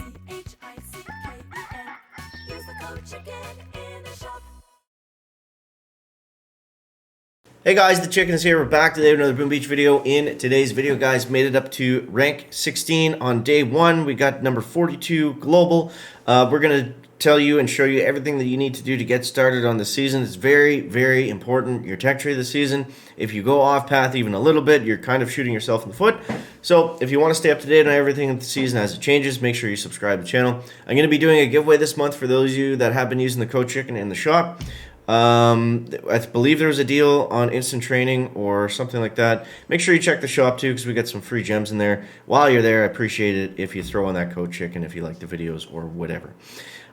Use the code CHICKEN in the shop. Hey guys, the Chicken is here. We're back today with another Boom Beach video. In today's video, guys, made it up to rank 16 on day 1. We got number 42 global. We're going to tell you and show you everything that you need to do to get started on the season. It's very, very important, your tech tree of the season. If you go off path even a little bit, you're kind of shooting yourself in the foot. So if you want to stay up to date on everything in the season as it changes, make sure you subscribe to the channel. I'm going to be doing a giveaway this month for those of you that have been using the code CHICKEN in the shop. I believe there was a deal on instant training or something like that. Make sure you check the shop too, because we got some free gems in there. While you're there, I appreciate it if you throw in that code CHICKEN if you like the videos or whatever.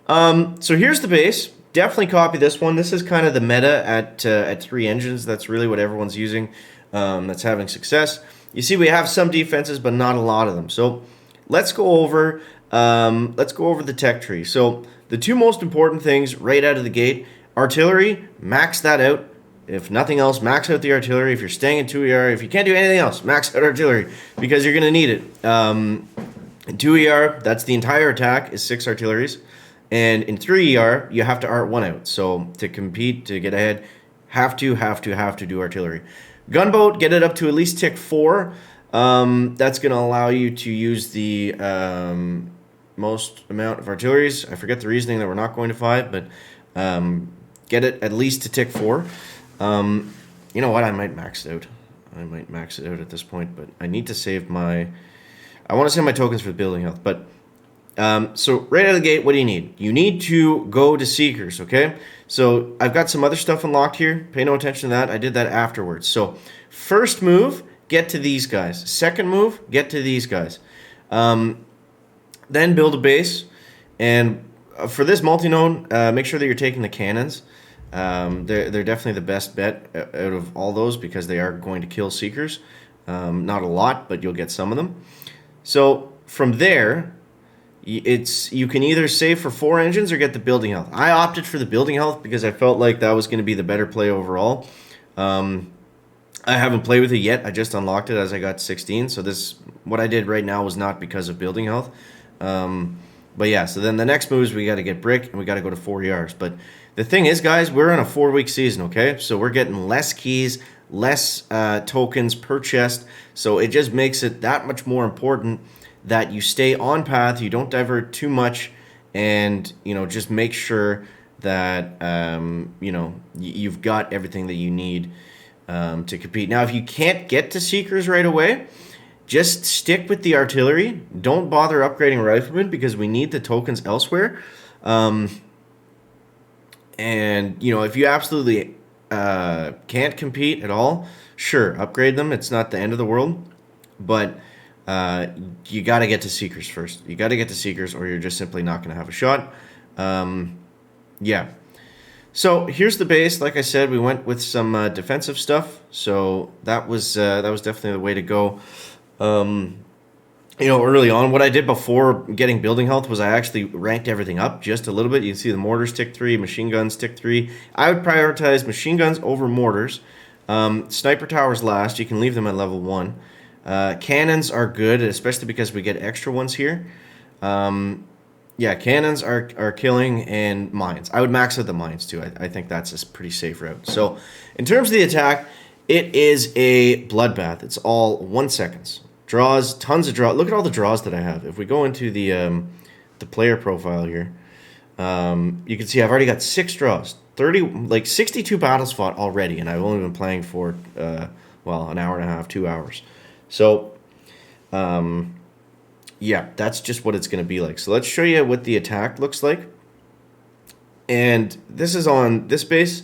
So here's the base. Definitely copy this one. This is kind of the meta at 3 engines. That's really what everyone's using. That's having success. You see, we have some defenses, but not a lot of them. So let's go over the tech tree. So the two most important things right out of the gate. Artillery, max that out. If nothing else, max out the artillery. If you're staying in 2ER, if you can't do anything else, max out artillery because you're going to need it. In 2ER, that's the entire attack is 6 artilleries. And in 3ER, you have to art 1 out. So to compete, to get ahead, have to do artillery. Gunboat, get it up to at least tick 4. That's going to allow you to use the most amount of artilleries. I forget the reasoning that we're not going to 5, but get it at least to tick 4. You know what? I might max it out. I might max it out at this point, but I need to save my... I want to save my tokens for the building health, but... so right out of the gate, what do you need? You need to go to Seekers, okay? So I've got some other stuff unlocked here. Pay no attention to that. I did that afterwards. So first move, get to these guys. Second move, get to these guys. Then build a base. And for this multi-node, make sure that you're taking the cannons. They're definitely the best bet out of all those because they are going to kill Seekers. Not a lot, but you'll get some of them. So from there, you can either save for 4 engines or get the building health. I opted for the building health because I felt like that was going to be the better play overall. I haven't played with it yet. I just unlocked it as I got 16. So what I did right now was not because of building health. But yeah, so then the next move is we got to get brick and we got to go to 4 yards. But the thing is, guys, we're in a 4-week season, okay? So we're getting less keys, less tokens per chest. So it just makes it that much more important that you stay on path, you don't divert too much, and, you know, just make sure that, you know, you've got everything that you need to compete. Now, if you can't get to Seekers right away, just stick with the artillery. Don't bother upgrading riflemen because we need the tokens elsewhere. And, you know, if you absolutely can't compete at all, sure, upgrade them. It's not the end of the world. But you got to get to Seekers first. You got to get to Seekers or you're just simply not going to have a shot. Yeah. So here's the base. Like I said, we went with some defensive stuff. So that was definitely the way to go. You know, early on, what I did before getting building health was I actually ranked everything up just a little bit. You can see the mortars tick 3, machine guns tick 3. I would prioritize machine guns over mortars. Sniper towers last. You can leave them at level 1. Cannons are good, especially because we get extra ones here. Yeah, cannons are killing, and mines. I would max out the mines too. I think that's a pretty safe route. So in terms of the attack, it is a bloodbath. It's all 1 seconds. Draws, tons of draws. Look at all the draws that I have. If we go into the player profile here, you can see I've already got 6 draws. 62 battles fought already, and I've only been playing for, well, an hour and a half, 2 hours. So, yeah, that's just what it's going to be like. So let's show you what the attack looks like. And this is on this base.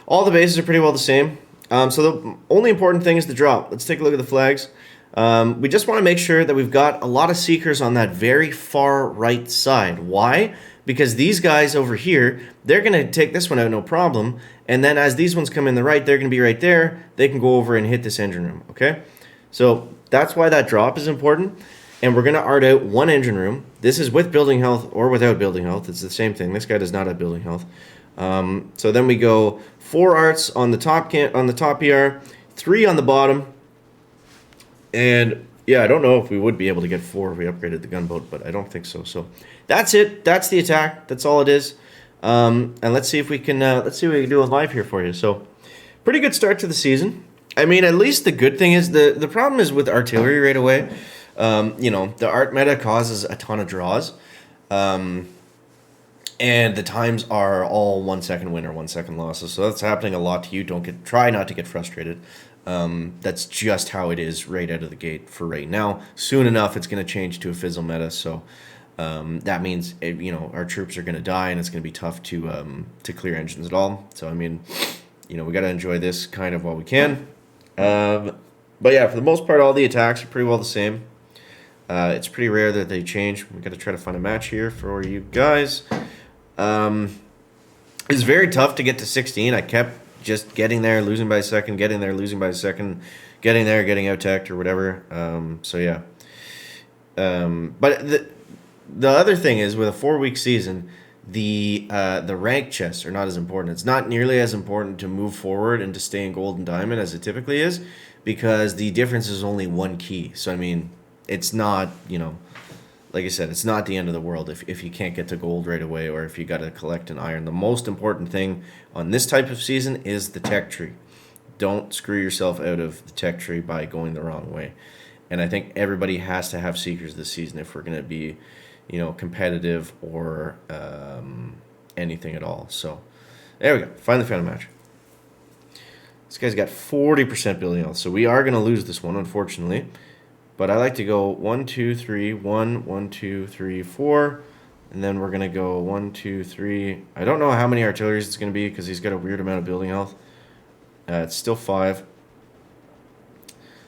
All the bases are pretty well the same. So the only important thing is the drop. Let's take a look at the flags. We just want to make sure that we've got a lot of Seekers on that very far right side. Why? Because these guys over here, they're going to take this one out no problem. And then as these ones come in the right, they're going to be right there. They can go over and hit this engine room, okay? So that's why that drop is important. And we're going to art out 1 engine room. This is with building health or without building health. It's the same thing. This guy does not have building health. So then we go 4 arts on the top ER, 3 on the bottom, and Yeah, I don't know if we would be able to get 4 if we upgraded the gunboat, but I don't think so. So that's it. That's the attack. That's all it is. And let's see if we can do it live here for you. So pretty good start to the season. I mean, at least the good thing is the problem is with artillery right away. The art meta causes a ton of draws. And the times are all 1 second win or 1 second losses. So that's happening a lot to you. Try not to get frustrated. That's just how it is right out of the gate for right now. Soon enough, it's going to change to a fizzle meta. So that means our troops are going to die, and it's going to be tough to clear engines at all. So I mean, we got to enjoy this kind of while we can. But yeah, for the most part, all the attacks are pretty well the same. It's pretty rare that they change. We got to try to find a match here for you guys. It's very tough to get to 16. I kept just getting there, losing by a second, getting there, losing by a second, getting there, getting out teched or whatever. So yeah. But the other thing is with a 4-week season, the rank chests are not as important. It's not nearly as important to move forward and to stay in gold and diamond as it typically is, because the difference is only 1 key. So I mean, it's not, like I said, it's not the end of the world if you can't get to gold right away, or if you got to collect an iron. The most important thing on this type of season is the tech tree. Don't screw yourself out of the tech tree by going the wrong way. And I think everybody has to have seekers this season if we're going to be, competitive or anything at all. So there we go. Finally found a match. This guy's got 40% building health, so we are going to lose this one, unfortunately. But I like to go 1, 2, 3, 1, 1, 2, 3, 4. And then we're going to go 1, 2, 3. I don't know how many artilleries it's going to be because he's got a weird amount of building health. It's still 5.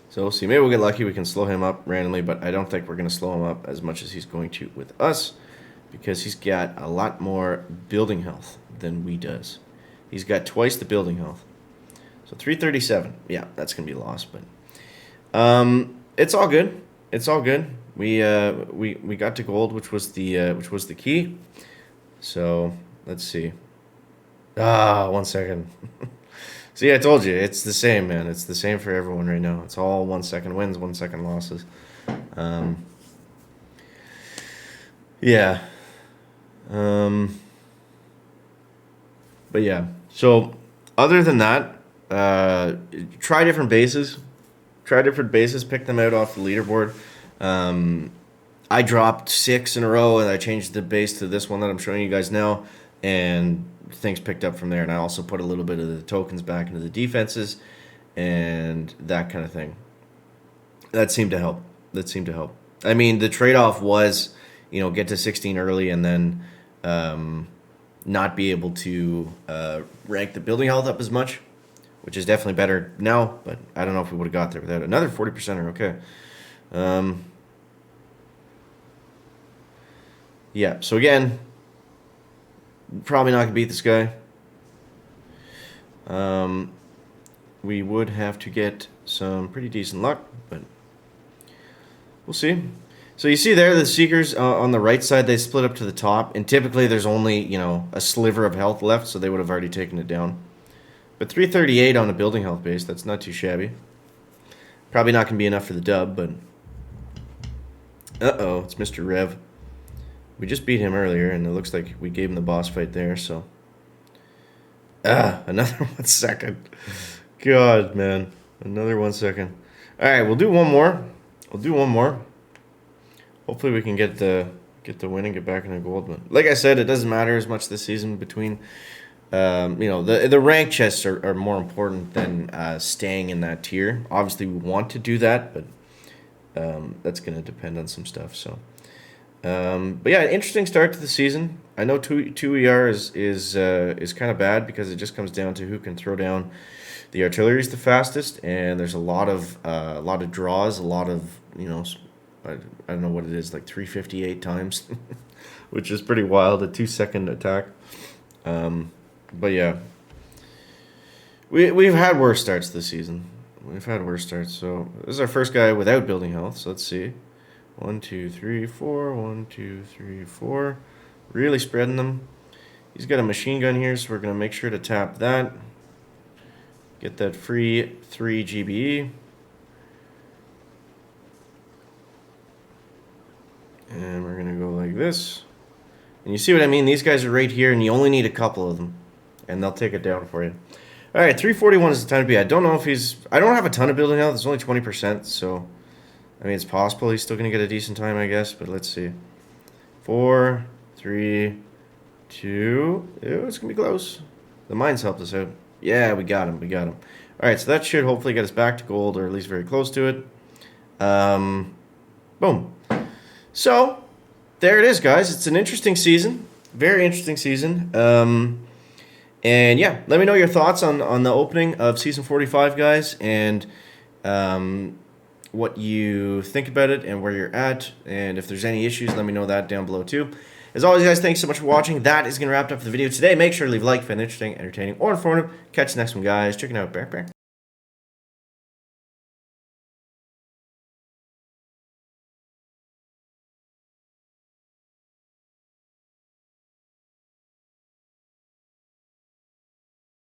So we'll see. Maybe we'll get lucky. We can slow him up randomly, but I don't think we're going to slow him up as much as he's going to with us, because he's got a lot more building health than we does. He's got twice the building health. So 337. Yeah, that's going to be a loss, but it's all good. It's all good. We got to gold, which was the key. So let's see. 1 second. See, I told you, it's the same, man. It's the same for everyone right now. It's all 1 second wins, 1 second losses. Yeah. But yeah. So other than that, try different bases. Pick them out off the leaderboard. I dropped 6 in a row, and I changed the base to this one that I'm showing you guys now, and things picked up from there. And I also put a little bit of the tokens back into the defenses and that kind of thing. That seemed to help. I mean, the trade-off was, get to 16 early and then not be able to rank the building health up as much, which is definitely better now, but I don't know if we would have got there without it. Another 40% are okay. Yeah, so again, probably not going to beat this guy. We would have to get some pretty decent luck, but we'll see. So you see there, the Seekers on the right side, they split up to the top, and typically there's only, a sliver of health left, so they would have already taken it down. But 338 on a building health base, that's not too shabby. Probably not going to be enough for the dub, but... Uh-oh, it's Mr. Rev. We just beat him earlier, and it looks like we gave him the boss fight there, so... another 1 second. God, man. Another 1 second. Alright, we'll do one more. Hopefully we can get the win and get back into gold. But like I said, it doesn't matter as much this season between... the rank chests are more important than staying in that tier. Obviously, we want to do that, but that's going to depend on some stuff. So, but yeah, interesting start to the season. I know 2ER is kind of bad because it just comes down to who can throw down the artillery is the fastest, and there's a lot of draws, a lot of I don't know what it is, like 358 times, which is pretty wild. A 2-second attack. But yeah, we've had worse starts this season. So this is our first guy without building health. So let's see, 1, 2, 3, 4. 1, 2, 3, 4. Really spreading them. He's got a machine gun here, so we're gonna make sure to tap that. Get that free 3 GBE. And we're going to go like this. And you see what I mean? These guys are right here, and you only need a couple of them. And they'll take it down for you. All right, 341 is the time to be. I don't know if he's... I don't have a ton of building now. There's only 20%, so... I mean, it's possible he's still going to get a decent time, I guess. But let's see. 4, 3, 2... Ew, it's going to be close. The mines helped us out. Yeah, we got him. We got him. All right, so that should hopefully get us back to gold, or at least very close to it. Boom. So, there it is, guys. It's an interesting season. Very interesting season. And yeah, let me know your thoughts on the opening of Season 45, guys, and what you think about it and where you're at. And if there's any issues, let me know that down below, too. As always, guys, thanks so much for watching. That is going to wrap up the video today. Make sure to leave a like if it's interesting, entertaining, or informative. Catch you next one, guys. Check it out. Bear.